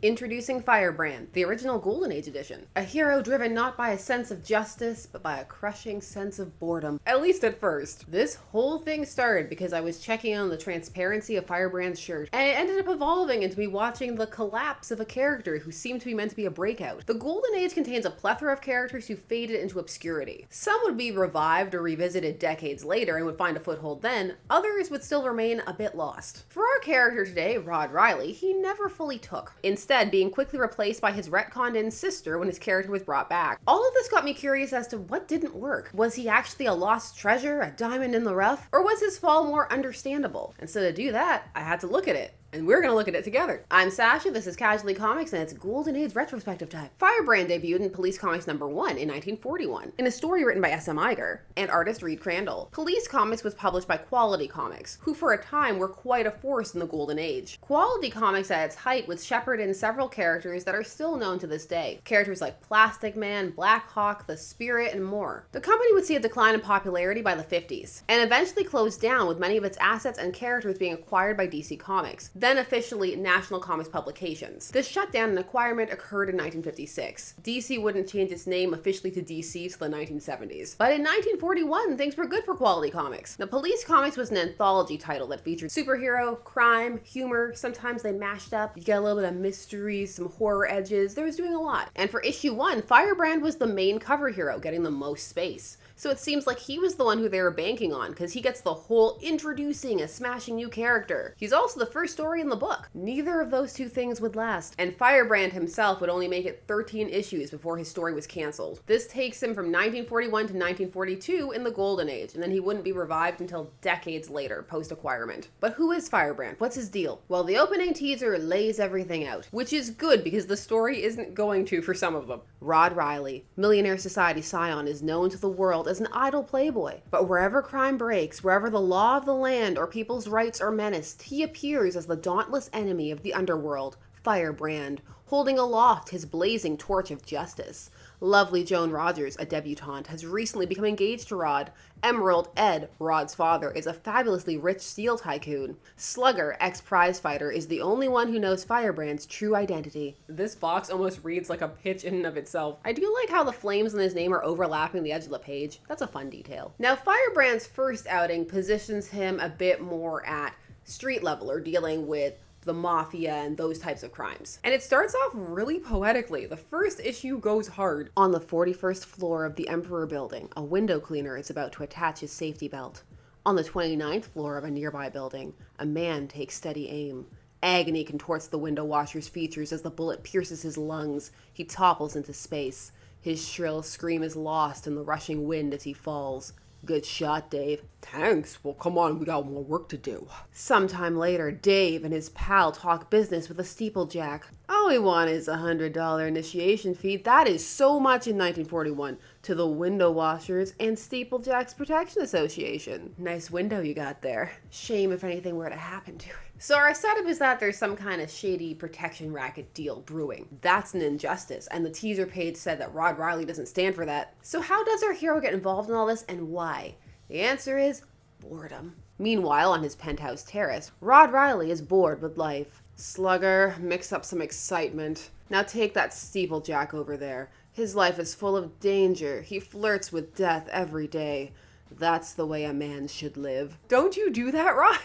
Introducing Firebrand, the original Golden Age edition. A hero driven not by a sense of justice, but by a crushing sense of boredom. At least at first. This whole thing started because I was checking on the transparency of Firebrand's shirt, and it ended up evolving into me watching the collapse of a character who seemed to be meant to be a breakout. The Golden Age contains a plethora of characters who faded into obscurity. Some would be revived or revisited decades later and would find a foothold then, others would still remain a bit lost. For our character today, Rod Riley, he never fully took, instead being quickly replaced by his retconned-in sister when his character was brought back. All of this got me curious as to what didn't work. Was he actually a lost treasure, a diamond in the rough, or was his fall more understandable? And so to do that, I had to look at it. And we're going to look at it together. I'm Sasha, this is Casually Comics, and it's Golden Age retrospective time. Firebrand debuted in Police Comics #1 in 1941, in a story written by S.M. Iger and artist Reed Crandall. Police Comics was published by Quality Comics, who for a time were quite a force in the Golden Age. Quality Comics at its height would shepherd in several characters that are still known to this day. Characters like Plastic Man, Black Hawk, The Spirit, and more. The company would see a decline in popularity by the 50s, and eventually closed down with many of its assets and characters being acquired by DC Comics, then officially National Comics Publications. This shutdown and acquirement occurred in 1956. DC wouldn't change its name officially to DC till the 1970s. But in 1941, things were good for Quality Comics. Now, Police Comics was an anthology title that featured superhero, crime, humor, sometimes they mashed up. You get a little bit of mystery, some horror edges. There was doing a lot. And for issue 1, Firebrand was the main cover hero, getting the most space. So it seems like he was the one who they were banking on, because he gets the whole introducing a smashing new character. He's also the first story in the book. Neither of those two things would last, and Firebrand himself would only make it 13 issues before his story was canceled. This takes him from 1941 to 1942 in the Golden Age, and then he wouldn't be revived until decades later, post-acquirement. But who is Firebrand? What's his deal? Well, the opening teaser lays everything out, which is good because the story isn't going to for some of them. Rod Riley, Millionaire Society scion, is known to the world as an idle playboy. But wherever crime breaks, wherever the law of the land or people's rights are menaced, he appears as the dauntless enemy of the underworld, Firebrand, holding aloft his blazing torch of justice. Lovely Joan Rogers, a debutante, has recently become engaged to Rod. Emerald Ed, Rod's father, is a fabulously rich steel tycoon. Slugger, ex-prize fighter, is the only one who knows Firebrand's true identity. This box almost reads like a pitch in and of itself. I do like how the flames in his name are overlapping the edge of the page. That's a fun detail. Now, Firebrand's first outing positions him a bit more at street level, or dealing with the mafia and those types of crimes. And it starts off really poetically. The first issue goes hard. On the 41st floor of the Emperor building, a window cleaner is about to attach his safety belt. On the 29th floor of a nearby building, a man takes steady aim. Agony contorts the window washer's features as the bullet pierces his lungs. He topples into space. His shrill scream is lost in the rushing wind as he falls. Good shot, Dave. Thanks. Well, come on, we got more work to do. Sometime later, Dave and his pal talk business with a steeplejack. All we want is a $100 initiation fee. That is so much in 1941 to the Window Washers and Steeplejacks Protection Association. Nice window you got there. Shame if anything were to happen to it. So our setup is that there's some kind of shady protection racket deal brewing. That's an injustice, and the teaser page said that Rod Riley doesn't stand for that. So how does our hero get involved in all this, and why? The answer is boredom. Meanwhile, on his penthouse terrace, Rod Riley is bored with life. Slugger, mix up some excitement. Now take that steeplejack over there. His life is full of danger. He flirts with death every day. That's the way a man should live. Don't you do that, Rod?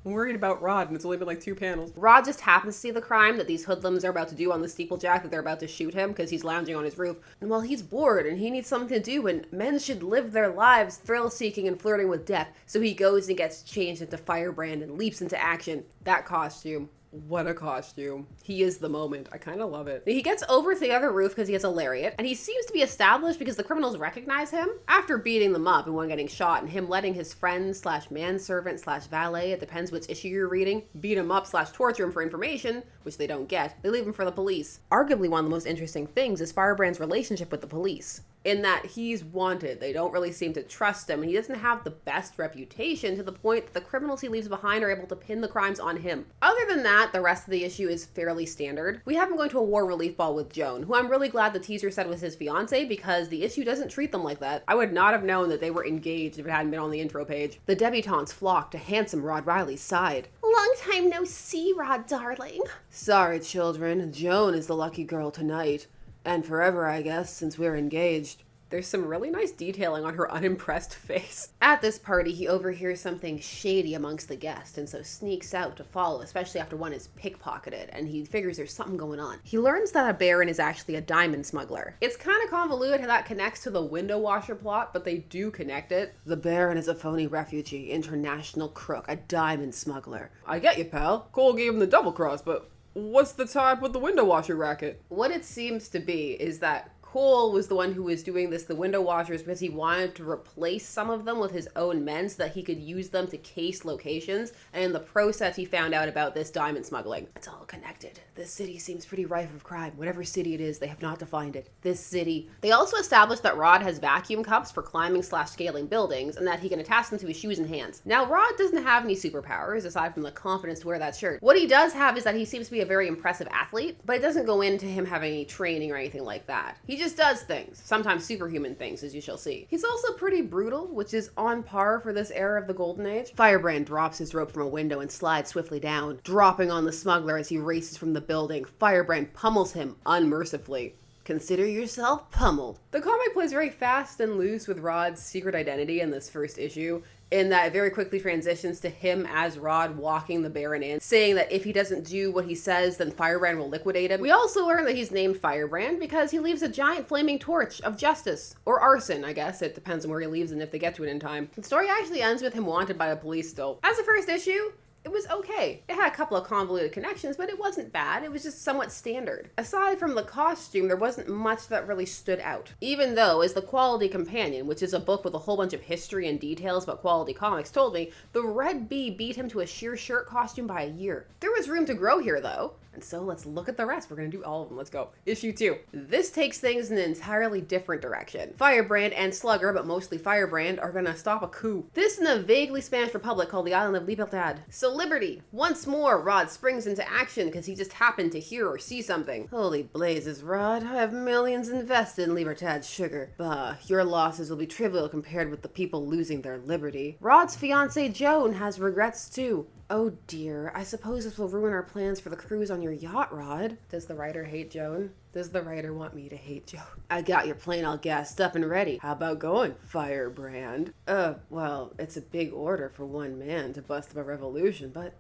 I'm worried about Rod, and it's only been like 2 panels. Rod just happens to see the crime that these hoodlums are about to do on the steeplejack, that they're about to shoot him because he's lounging on his roof. And while he's bored and he needs something to do, and men should live their lives thrill-seeking and flirting with death, so he goes and gets changed into Firebrand and leaps into action. That costume. What a costume. He is the moment. I kind of love it. He gets over to the other roof because he has a lariat, and he seems to be established because the criminals recognize him after beating them up and one getting shot, and him letting his friend slash manservant slash valet, it depends which issue you're reading, beat him up slash torture him for information, which they don't get. They leave him for the police. Arguably one of the most interesting things is Firebrand's relationship with the police, in that he's wanted. They don't really seem to trust him, and he doesn't have the best reputation, to the point that the criminals he leaves behind are able to pin the crimes on him. Other than that, the rest of the issue is fairly standard. We have him going to a war relief ball with Joan, who I'm really glad the teaser said was his fiance, because the issue doesn't treat them like that. I would not have known that they were engaged if it hadn't been on the intro page. The debutantes flock to handsome Rod Riley's side. Long time no see, Rod, darling. Sorry, children. Joan is the lucky girl tonight. And forever, I guess, since we're engaged. There's some really nice detailing on her unimpressed face. At this party, he overhears something shady amongst the guests, and so sneaks out to follow, especially after one is pickpocketed, and he figures there's something going on. He learns that a baron is actually a diamond smuggler. It's kind of convoluted how that connects to the window washer plot, but they do connect it. The baron is a phony refugee, international crook, a diamond smuggler. I get you, pal. Cole gave him the double cross, but what's the tie with the window washer racket? What it seems to be is that Cole was the one who was doing the window washers, because he wanted to replace some of them with his own men so that he could use them to case locations. And in the process, he found out about this diamond smuggling. It's all connected. This city seems pretty rife with crime. Whatever city it is, they have not defined it. This city. They also established that Rod has vacuum cups for climbing/scaling buildings, and that he can attach them to his shoes and hands. Now, Rod doesn't have any superpowers aside from the confidence to wear that shirt. What he does have is that he seems to be a very impressive athlete, but it doesn't go into him having any training or anything like that. He just does things, sometimes superhuman things, as you shall see. He's also pretty brutal, which is on par for this era of the Golden Age. Firebrand drops his rope from a window and slides swiftly down, dropping on the smuggler as he races from the building. Firebrand pummels him unmercifully. Consider yourself pummeled. The comic plays very fast and loose with Rod's secret identity in this first issue, in that it very quickly transitions to him as Rod walking the Baron in, saying that if he doesn't do what he says, then Firebrand will liquidate him. We also learn that he's named Firebrand because he leaves a giant flaming torch of justice, or arson, I guess. It depends on where he leaves and if they get to it in time. The story actually ends with him wanted by the police still. As a first issue, it was okay. It had a couple of convoluted connections, but it wasn't bad. It was just somewhat standard. Aside from the costume, there wasn't much that really stood out. Even though, as the Quality Companion, which is a book with a whole bunch of history and details about Quality Comics, told me, the Red Bee beat him to a sheer shirt costume by a year. There was room to grow here, though. And so let's look at the rest. We're going to do all of them. Let's go. Issue 2. This takes things in an entirely different direction. Firebrand and Slugger, but mostly Firebrand, are going to stop a coup. This in a vaguely Spanish republic called the Island of Libertad. So Liberty. Once more, Rod springs into action because he just happened to hear or see something. Holy blazes, Rod. I have millions invested in Libertad's sugar. Bah, your losses will be trivial compared with the people losing their liberty. Rod's fiancée Joan has regrets too. Oh dear, I suppose this will ruin our plans for the cruise on your yacht, Rod. Does the writer hate Joan? Does the writer want me to hate Joan? I got your plane all gassed up and ready. How about going, Firebrand? Well, it's a big order for one man to bust up a revolution, but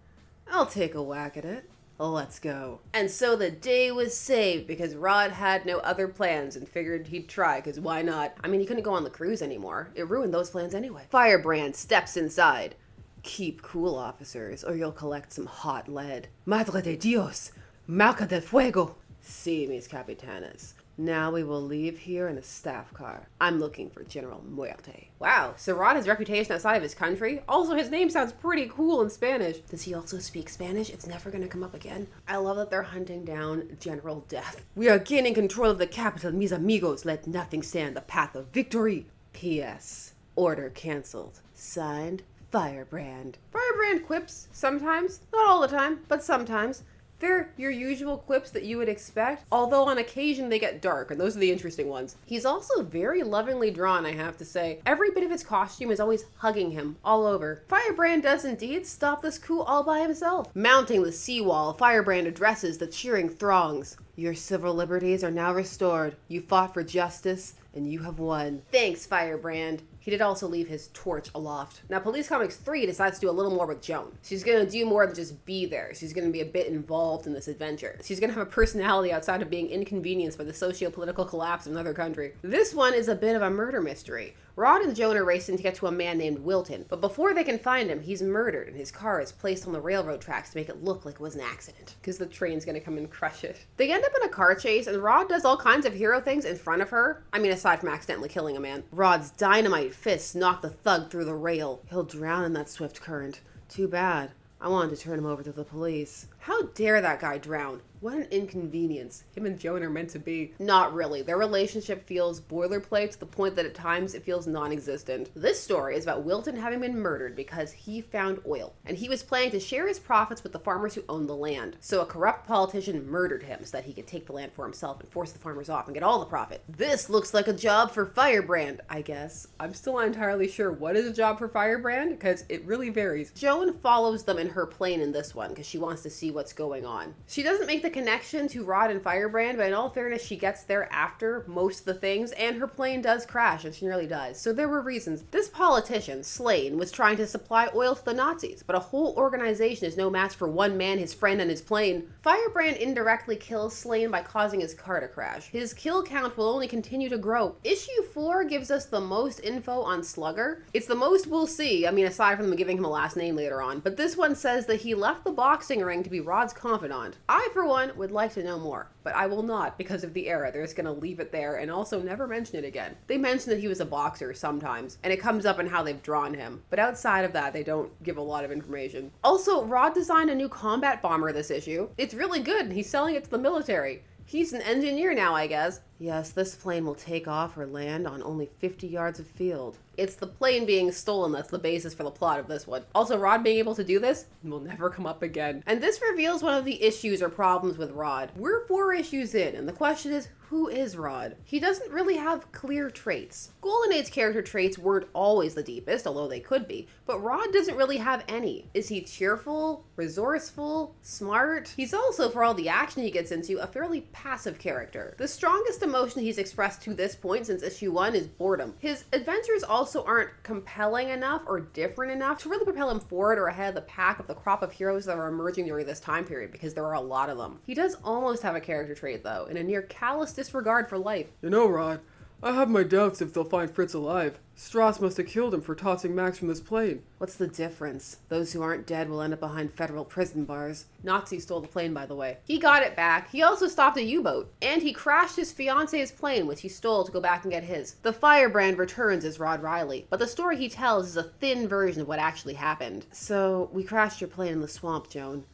I'll take a whack at it. Let's go. And so the day was saved because Rod had no other plans and figured he'd try, because why not? I mean, he couldn't go on the cruise anymore. It ruined those plans anyway. Firebrand steps inside. Keep cool, officers, or you'll collect some hot lead. Madre de Dios! Marca del Fuego! Si, mis capitanes. Now we will leave here in a staff car. I'm looking for General Muerte. Wow, so Rod has reputation outside of his country? Also, his name sounds pretty cool in Spanish. Does he also speak Spanish? It's never gonna come up again. I love that they're hunting down General Death. We are gaining control of the capital, mis amigos. Let nothing stand in the path of victory. P.S. Order canceled. Signed, Firebrand. Firebrand quips, sometimes. Not all the time, but sometimes. They're your usual quips that you would expect, although on occasion they get dark, and those are the interesting ones. He's also very lovingly drawn, I have to say. Every bit of his costume is always hugging him, all over. Firebrand does indeed stop this coup all by himself. Mounting the seawall, Firebrand addresses the cheering throngs. Your civil liberties are now restored. You fought for justice, and you have won. Thanks, Firebrand. He did also leave his torch aloft. Now, Police Comics 3 decides to do a little more with Joan. She's gonna do more than just be there. She's gonna be a bit involved in this adventure. She's gonna have a personality outside of being inconvenienced by the socio-political collapse of another country. This one is a bit of a murder mystery. Rod and Joan are racing to get to a man named Wilton, but before they can find him, he's murdered and his car is placed on the railroad tracks to make it look like it was an accident, because the train's gonna come and crush it. They end up in a car chase, and Rod does all kinds of hero things in front of her. I mean, aside from accidentally killing a man. Rod's dynamite fists knock the thug through the rail. He'll drown in that swift current. Too bad. I wanted to turn him over to the police. How dare that guy drown? What an inconvenience him and Joan are meant to be. Not really. Their relationship feels boilerplate to the point that at times it feels non-existent. This story is about Wilton having been murdered because he found oil, and he was planning to share his profits with the farmers who owned the land. So a corrupt politician murdered him so that he could take the land for himself and force the farmers off and get all the profit. This looks like a job for Firebrand, I guess. I'm still not entirely sure what is a job for Firebrand, because it really varies. Joan follows them in her plane in this one because she wants to see what's going on. She doesn't make the connection to Rod and Firebrand, but in all fairness, she gets there after most of the things, and her plane does crash, and she nearly dies. So there were reasons. This politician, Slane, was trying to supply oil to the Nazis, but a whole organization is no match for one man, his friend, and his plane. Firebrand indirectly kills Slane by causing his car to crash. His kill count will only continue to grow. Issue 4 gives us the most info on Slugger. It's the most we'll see, I mean, aside from them giving him a last name later on, but this one says that he left the boxing ring to be Rod's confidant. I, for one, would like to know more, but I will not because of the era. They're just gonna leave it there and also never mention it again. They mention that he was a boxer sometimes, and it comes up in how they've drawn him, but outside of that, they don't give a lot of information. Also, Rod designed a new combat bomber this issue. It's really good, and he's selling it to the military. He's an engineer now, I guess. Yes, this plane will take off or land on only 50 yards of field. It's the plane being stolen that's the basis for the plot of this one. Also, Rod being able to do this will never come up again. And this reveals one of the issues or problems with Rod. We're 4 issues in, and the question is, who is Rod? He doesn't really have clear traits. Golden Age's character traits weren't always the deepest, although they could be, but Rod doesn't really have any. Is he cheerful, resourceful, smart? He's also, for all the action he gets into, a fairly passive character. The strongest emotion he's expressed to this point since issue 1 is boredom. His adventures also aren't compelling enough or different enough to really propel him forward or ahead of the pack of the crop of heroes that are emerging during this time period, because there are a lot of them. He does almost have a character trait though, in a near callous disregard for life. You know, Rod, I have my doubts if they'll find Fritz alive. Strauss must have killed him for tossing Max from this plane. What's the difference? Those who aren't dead will end up behind federal prison bars. Nazis stole the plane, by the way. He got it back. He also stopped a U-boat. And he crashed his fiance's plane, which he stole to go back and get his. The Firebrand returns as Rod Riley, but the story he tells is a thin version of what actually happened. So, we crashed your plane in the swamp, Joan.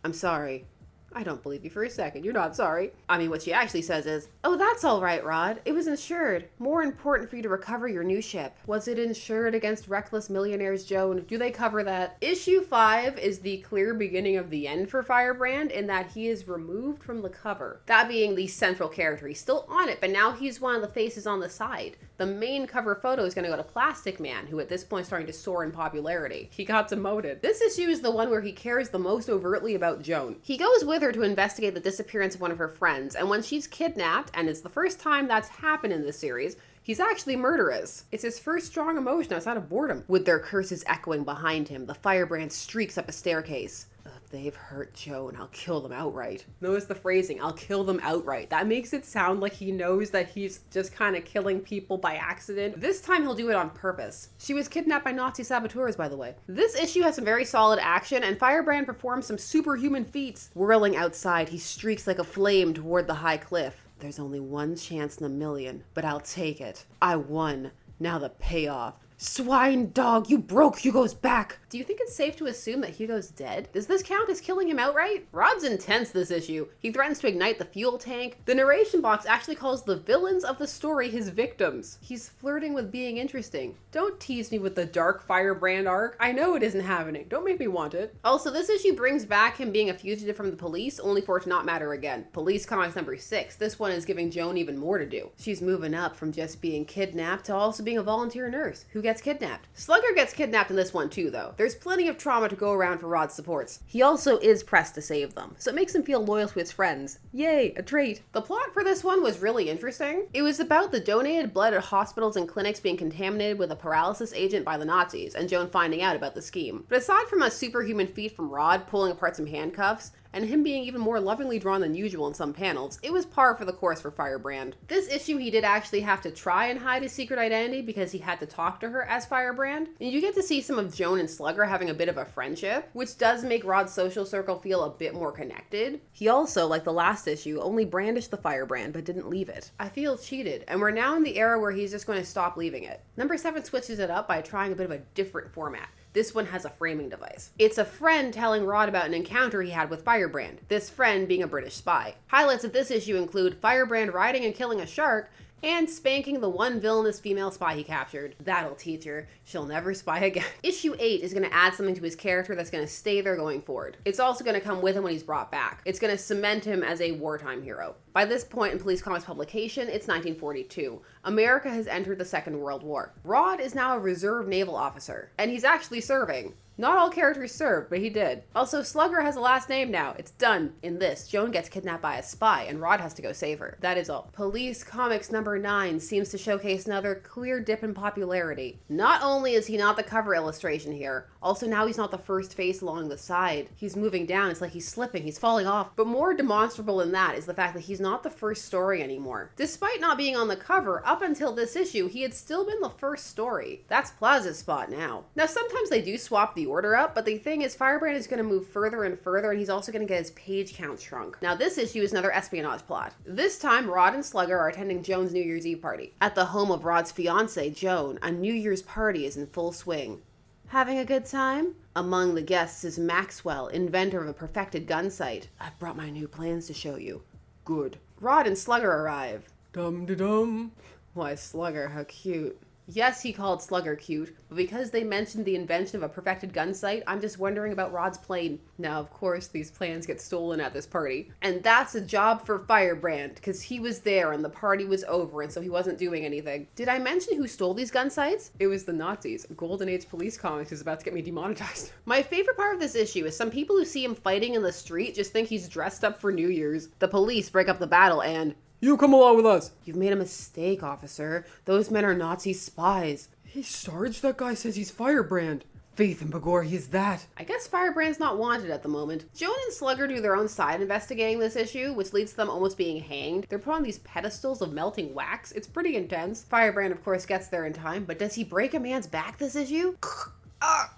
I'm sorry. I don't believe you for a second. You're not sorry. I mean, what she actually says is, oh, that's all right, Rod. It was insured. More important for you to recover your new ship. Was it insured against reckless millionaires, Joan? Do they cover that? Issue 5 is the clear beginning of the end for Firebrand in that he is removed from the cover. That being the central character. He's still on it, but now he's one of the faces on the side. The main cover photo is going to go to Plastic Man, who at this point is starting to soar in popularity. He got demoted. This issue is the one where he cares the most overtly about Joan. He goes with her to investigate the disappearance of one of her friends, and when she's kidnapped, and it's the first time that's happened in this series, he's actually murderous. It's his first strong emotion outside of boredom. With their curses echoing behind him, the Firebrand streaks up a staircase. If they've hurt Joan, I'll kill them outright. Notice the phrasing, I'll kill them outright. That makes it sound like he knows that he's just kind of killing people by accident. This time he'll do it on purpose. She was kidnapped by Nazi saboteurs, by the way. This issue has some very solid action, and Firebrand performs some superhuman feats. Whirling outside, he streaks like a flame toward the high cliff. There's only one chance in a million, but I'll take it. I won. Now the payoff. Swine dog, you broke Hugo's back. Do you think it's safe to assume that Hugo's dead? Does this count as killing him outright? Rod's intense this issue. He threatens to ignite the fuel tank. The narration box actually calls the villains of the story his victims. He's flirting with being interesting. Don't tease me with the dark Firebrand arc. I know it isn't happening. Don't make me want it. Also, this issue brings back him being a fugitive from the police, only for it to not matter again. Police Comics number 6. This one is giving Joan even more to do. She's moving up from just being kidnapped to also being a volunteer nurse who gets kidnapped. Slugger gets kidnapped in this one too, though. There's plenty of trauma to go around for Rod's supports. He also is pressed to save them, so it makes him feel loyal to his friends. Yay, a trait. The plot for this one was really interesting. It was about the donated blood at hospitals and clinics being contaminated with a paralysis agent by the Nazis, and Joan finding out about the scheme. But aside from a superhuman feat from Rod pulling apart some handcuffs, and him being even more lovingly drawn than usual in some panels, it was par for the course for Firebrand. This issue he did actually have to try and hide his secret identity because he had to talk to her as Firebrand. And you get to see some of Joan and Slugger having a bit of a friendship, which does make Rod's social circle feel a bit more connected. He also, like the last issue, only brandished the Firebrand but didn't leave it. I feel cheated, and we're now in the era where he's just going to stop leaving it. Number 7 switches it up by trying a bit of a different format. This one has a framing device. It's a friend telling Rod about an encounter he had with Firebrand, this friend being a British spy. Highlights of this issue include Firebrand riding and killing a shark, and spanking the one villainous female spy he captured. That'll teach her. She'll never spy again. Issue 8 is going to add something to his character that's going to stay there going forward. It's also going to come with him when he's brought back. It's going to cement him as a wartime hero. By this point in Police Comics publication, it's 1942. America has entered the Second World War. Rod is now a reserve naval officer, and he's actually serving. Not all characters served, but he did. Also, Slugger has a last name now. It's done. In this, Joan gets kidnapped by a spy, and Rod has to go save her. That is all. Police Comics number 9 seems to showcase another clear dip in popularity. Not only is he not the cover illustration here, also now he's not the first face along the side. He's moving down. It's like he's slipping. He's falling off. But more demonstrable than that is the fact that he's not the first story anymore. Despite not being on the cover, up until this issue, he had still been the first story. That's Plaza's spot now. Now, sometimes they do swap the order up, but the thing is, Firebrand is going to move further and further, and he's also going to get his page count shrunk. Now, this issue is another espionage plot. This time, Rod and Slugger are attending Joan's New Year's Eve party. At the home of Rod's fiancée, Joan, a New Year's party is in full swing. Having a good time? Among the guests is Maxwell, inventor of a perfected gun sight. I've brought my new plans to show you. Good. Rod and Slugger arrive. Dum-de-dum. Why, Slugger, how cute. Yes, he called Slugger cute, but because they mentioned the invention of a perfected gun sight, I'm just wondering about Rod's plane. Now, of course, these plans get stolen at this party. And that's a job for Firebrand, because he was there and the party was over, and so he wasn't doing anything. Did I mention who stole these gun sights? It was the Nazis. Golden Age Police Comics is about to get me demonetized. My favorite part of this issue is some people who see him fighting in the street just think he's dressed up for New Year's. The police break up the battle and... You come along with us. You've made a mistake, officer. Those men are Nazi spies. Hey, Sarge, that guy says he's Firebrand. Faith and Bagor, he's that. I guess Firebrand's not wanted at the moment. Joan and Slugger do their own side investigating this issue, which leads to them almost being hanged. They're put on these pedestals of melting wax. It's pretty intense. Firebrand, of course, gets there in time, but does he break a man's back this issue?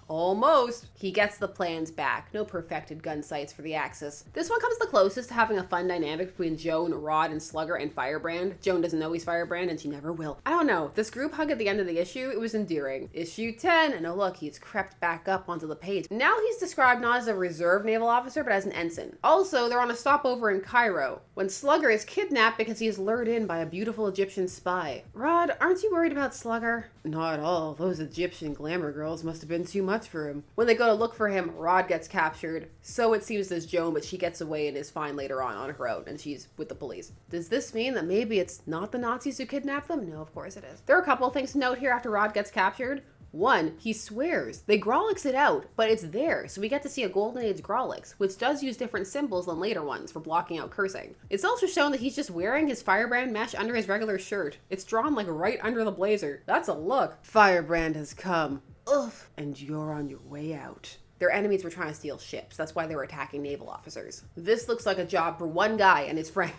Almost. He gets the plans back. No perfected gun sights for the Axis. This one comes the closest to having a fun dynamic between Joan, Rod, and Slugger and Firebrand. Joan doesn't know he's Firebrand, and she never will. I don't know. This group hug at the end of the issue, it was endearing. Issue 10, and oh look, he's crept back up onto the page. Now he's described not as a reserve naval officer, but as an ensign. Also, they're on a stopover in Cairo, when Slugger is kidnapped because he is lured in by a beautiful Egyptian spy. Rod, aren't you worried about Slugger? Not at all. Those Egyptian glamour girls must have been too much for him. When they go to look for him, Rod gets captured. So it seems as Joan, but she gets away and is fine later on her own, and she's with the police. Does this mean that maybe it's not the Nazis who kidnapped them? No, of course it is. There are a couple of things to note here after Rod gets captured. One, he swears. They Grolix it out, but it's there, so we get to see a Golden Age Grolix, which does use different symbols than later ones for blocking out cursing. It's also shown that he's just wearing his Firebrand mesh under his regular shirt. It's drawn like right under the blazer. That's a look. Firebrand has come. Ugh. And you're on your way out. Their enemies were trying to steal ships. That's why they were attacking naval officers. This looks like a job for one guy and his friend.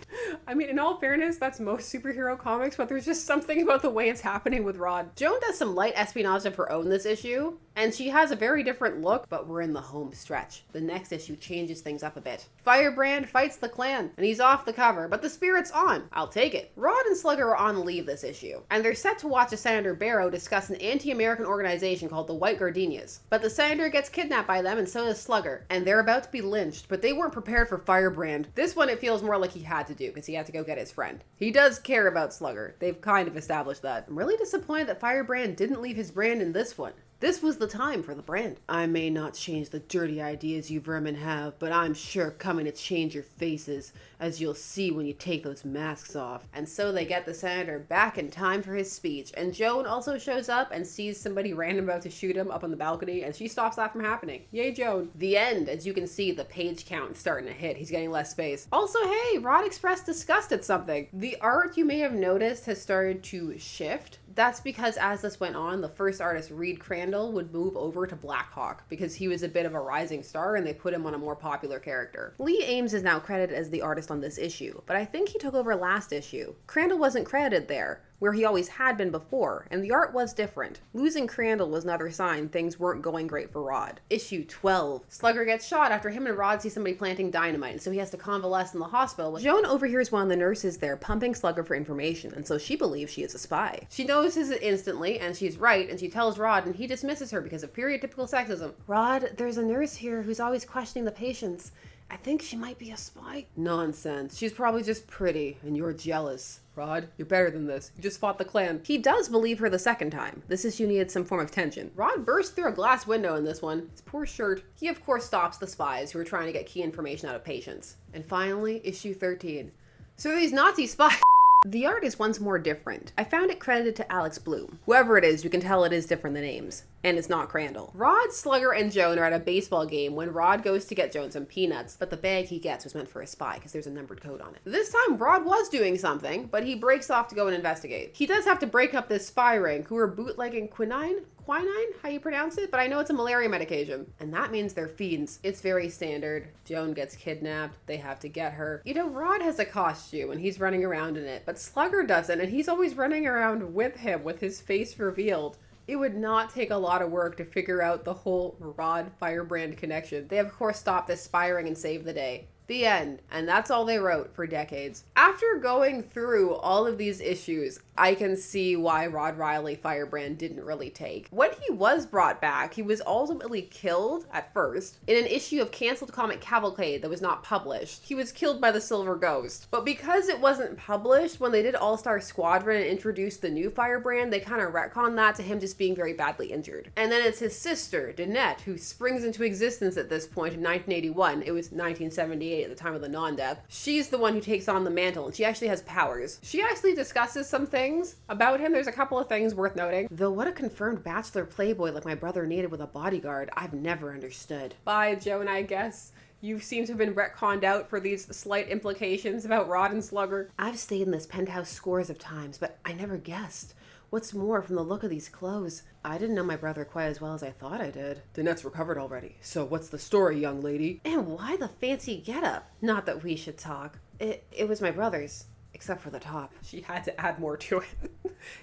I mean, in all fairness, that's most superhero comics, but there's just something about the way it's happening with Rod. Joan does some light espionage of her own this issue, and she has a very different look, but we're in the home stretch. The next issue changes things up a bit. Firebrand fights the Klan, and he's off the cover, but the spirit's on. I'll take it. Rod and Slugger are on leave this issue, and they're set to watch a Senator Barrow discuss an anti-American organization called the White Gardenias. But the senator gets kidnapped by them, and so does Slugger, and they're about to be lynched, but they weren't prepared for Firebrand. This one it feels more like he had to do, because he had to go get his friend. He does care about Slugger. They've kind of established that. I'm really disappointed that Firebrand didn't leave his brand in this one. This was the time for the brand. I may not change the dirty ideas you vermin have, but I'm sure coming to change your faces, as you'll see when you take those masks off. And so they get the senator back in time for his speech, and Joan also shows up and sees somebody random about to shoot him up on the balcony, and she stops that from happening. Yay, Joan. The end. As you can see, the page count is starting to hit. He's getting less space. Also, hey, Rod expressed disgust at something. The art, you may have noticed, has started to shift. That's because as this went on, the first artist, Reed Crandall, would move over to Blackhawk because he was a bit of a rising star and they put him on a more popular character. Lee Ames is now credited as the artist on this issue, but I think he took over last issue. Crandall wasn't credited there. where he always had been before, and the art was different. Losing Crandall was another sign things weren't going great for Rod. Issue 12. Slugger gets shot after him and Rod see somebody planting dynamite, so he has to convalesce in the hospital. Joan overhears one of the nurses there pumping Slugger for information, and so she believes she is a spy. She notices it instantly, and she's right, and she tells Rod, and he dismisses her because of stereotypical sexism. Rod, there's a nurse here who's always questioning the patients. I think she might be a spy. Nonsense. She's probably just pretty, and you're jealous. Rod, you're better than this. You just fought the Klan. He does believe her the second time. This issue needed some form of tension. Rod bursts through a glass window in this one. His poor shirt. He of course stops the spies who are trying to get key information out of patients. And finally, issue 13. So these Nazi spies... The art is once more different. I found it credited to Alex Bloom. Whoever it is, you can tell it is different than names. And it's not Crandall. Rod, Slugger, and Joan are at a baseball game when Rod goes to get Joan some peanuts, but the bag he gets was meant for a spy because there's a numbered code on it. This time, Rod was doing something, but he breaks off to go and investigate. He does have to break up this spy ring who are bootlegging quinine, how you pronounce it, but I know it's a malaria medication. And that means they're fiends. It's very standard. Joan gets kidnapped. They have to get her. You know, Rod has a costume and he's running around in it, but Slugger doesn't, and he's always running around with him with his face revealed. It would not take a lot of work to figure out the whole Rod Firebrand connection. They of course stop this spy ring and save the day. The end. And that's all they wrote for decades. After going through all of these issues, I can see why Rod Riley Firebrand didn't really take. When he was brought back, he was ultimately killed at first in an issue of canceled comic Cavalcade that was not published. He was killed by the Silver Ghost. But because it wasn't published, when they did All-Star Squadron and introduced the new Firebrand, they kind of retconned that to him just being very badly injured. And then it's his sister, Danette, who springs into existence at this point in 1981. It was 1978 at the time of the non-death. She's the one who takes on the mantle, and she actually has powers. She actually discusses some things about him. There's a couple of things worth noting. Though what a confirmed bachelor playboy like my brother needed with a bodyguard, I've never understood. Bye, Joan, I guess. You seem to have been retconned out for these slight implications about Rod and Slugger. I've stayed in this penthouse scores of times, but I never guessed. What's more, from the look of these clothes, I didn't know my brother quite as well as I thought I did. Danette's recovered already. So what's the story, young lady? And why the fancy getup? Not that we should talk. It was my brother's. Except for the top. She had to add more to it.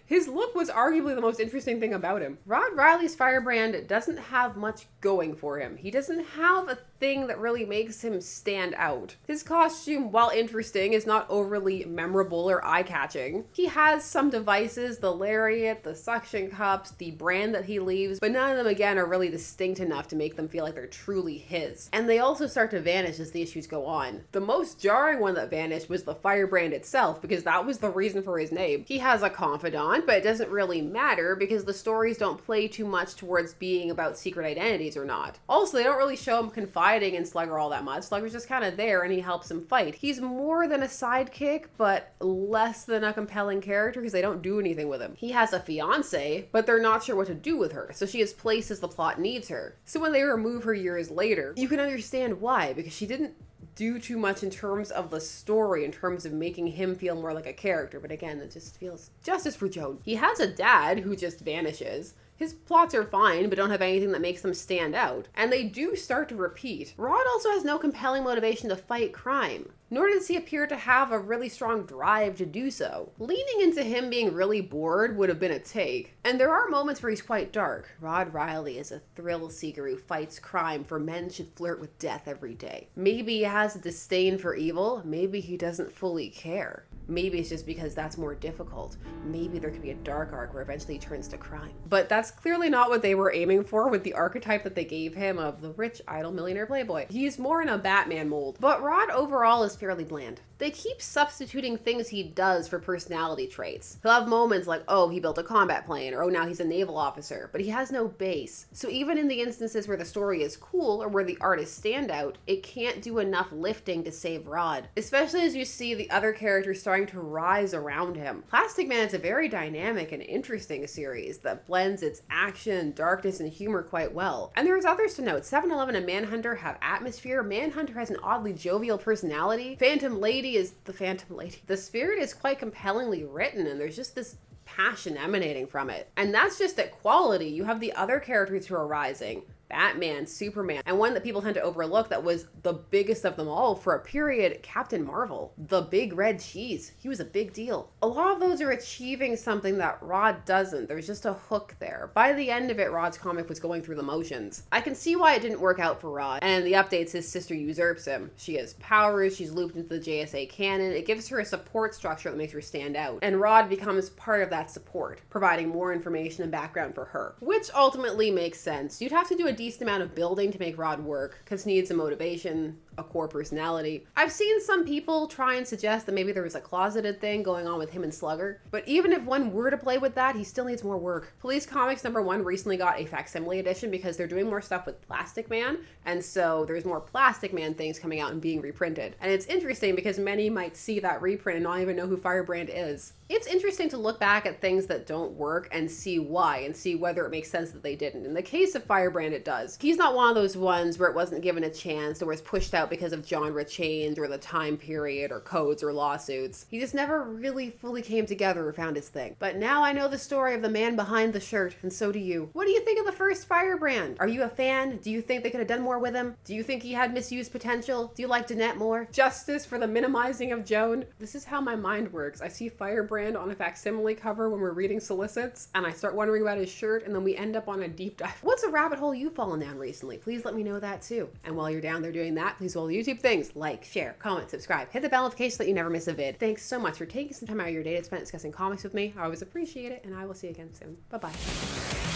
His look was arguably the most interesting thing about him. Rod Riley's Firebrand doesn't have much going for him. He doesn't have a thing that really makes him stand out. His costume, while interesting, is not overly memorable or eye-catching. He has some devices, the lariat, the suction cups, the brand that he leaves, but none of them, again, are really distinct enough to make them feel like they're truly his. And they also start to vanish as the issues go on. The most jarring one that vanished was the Firebrand itself, because that was the reason for his name. He has a confidant, but it doesn't really matter because the stories don't play too much towards being about secret identities or not. Also, they don't really show him confiding in Slugger all that much. Slugger's just kind of there and he helps him fight. He's more than a sidekick, but less than a compelling character because they don't do anything with him. He has a fiance, but they're not sure what to do with her, so she is placed as the plot needs her. So when they remove her years later, you can understand why, because she didn't do too much in terms of the story, in terms of making him feel more like a character. But again, it just feels justice for Joan. He has a dad who just vanishes. His plots are fine, but don't have anything that makes them stand out. And they do start to repeat. Rod also has no compelling motivation to fight crime, nor does he appear to have a really strong drive to do so. Leaning into him being really bored would have been a take. And there are moments where he's quite dark. Rod Riley is a thrill seeker who fights crime, for men should flirt with death every day. Maybe he has a disdain for evil. Maybe he doesn't fully care. Maybe it's just because that's more difficult. Maybe there could be a dark arc where eventually he turns to crime. But that's clearly not what they were aiming for with the archetype that they gave him of the rich, idle millionaire playboy. He's more in a Batman mold. But Rod overall is fairly bland. They keep substituting things he does for personality traits. He'll have moments like, oh, he built a combat plane, or oh, now he's a naval officer, but he has no base. So even in the instances where the story is cool or where the art is standout, it can't do enough lifting to save Rod, especially as you see the other characters starting to rise around him. Plastic Man is a very dynamic and interesting series that blends its action, darkness, and humor quite well. And there's others to note. 7-Eleven and Manhunter have atmosphere. Manhunter has an oddly jovial personality. Phantom Lady is the Phantom Lady. The Spirit is quite compellingly written, and there's just this passion emanating from it. And that's just at quality. You have the other characters who are rising. Batman, Superman, and one that people tend to overlook that was the biggest of them all for a period, Captain Marvel. The big red cheese. He was a big deal. A lot of those are achieving something that Rod doesn't. There's just a hook there. By the end of it, Rod's comic was going through the motions. I can see why it didn't work out for Rod, and the updates his sister usurps him. She has powers, she's looped into the JSA canon, it gives her a support structure that makes her stand out, and Rod becomes part of that support, providing more information and background for her, which ultimately makes sense. You'd have to do a decent amount of building to make Rod work, because he needs a motivation, a core personality. I've seen some people try and suggest that maybe there was a closeted thing going on with him and Slugger, but even if one were to play with that, he still needs more work. Police Comics #1 recently got a facsimile edition because they're doing more stuff with Plastic Man, and so there's more Plastic Man things coming out and being reprinted. And it's interesting because many might see that reprint and not even know who Firebrand is. It's interesting to look back at things that don't work and see why, and see whether it makes sense that they didn't. In the case of Firebrand, it does. He's not one of those ones where it wasn't given a chance or was pushed out because of genre change or the time period or codes or lawsuits. He just never really fully came together or found his thing. But now I know the story of the man behind the shirt, and so do you. What do you think of the first Firebrand? Are you a fan? Do you think they could have done more with him? Do you think he had misused potential? Do you like Danette more? Justice for the minimizing of Joan? This is how my mind works. I see Firebrand on a facsimile cover when we're reading solicits, and I start wondering about his shirt, and then we end up on a deep dive. What's a rabbit hole you've fallen down recently? Please let me know that too. And while you're down there doing that, please do all the YouTube things: like, share, comment, subscribe, hit the bell notification so that you never miss a vid. Thanks so much for taking some time out of your day to spend discussing comics with me. I always appreciate it, and I will see you again soon. Bye-bye.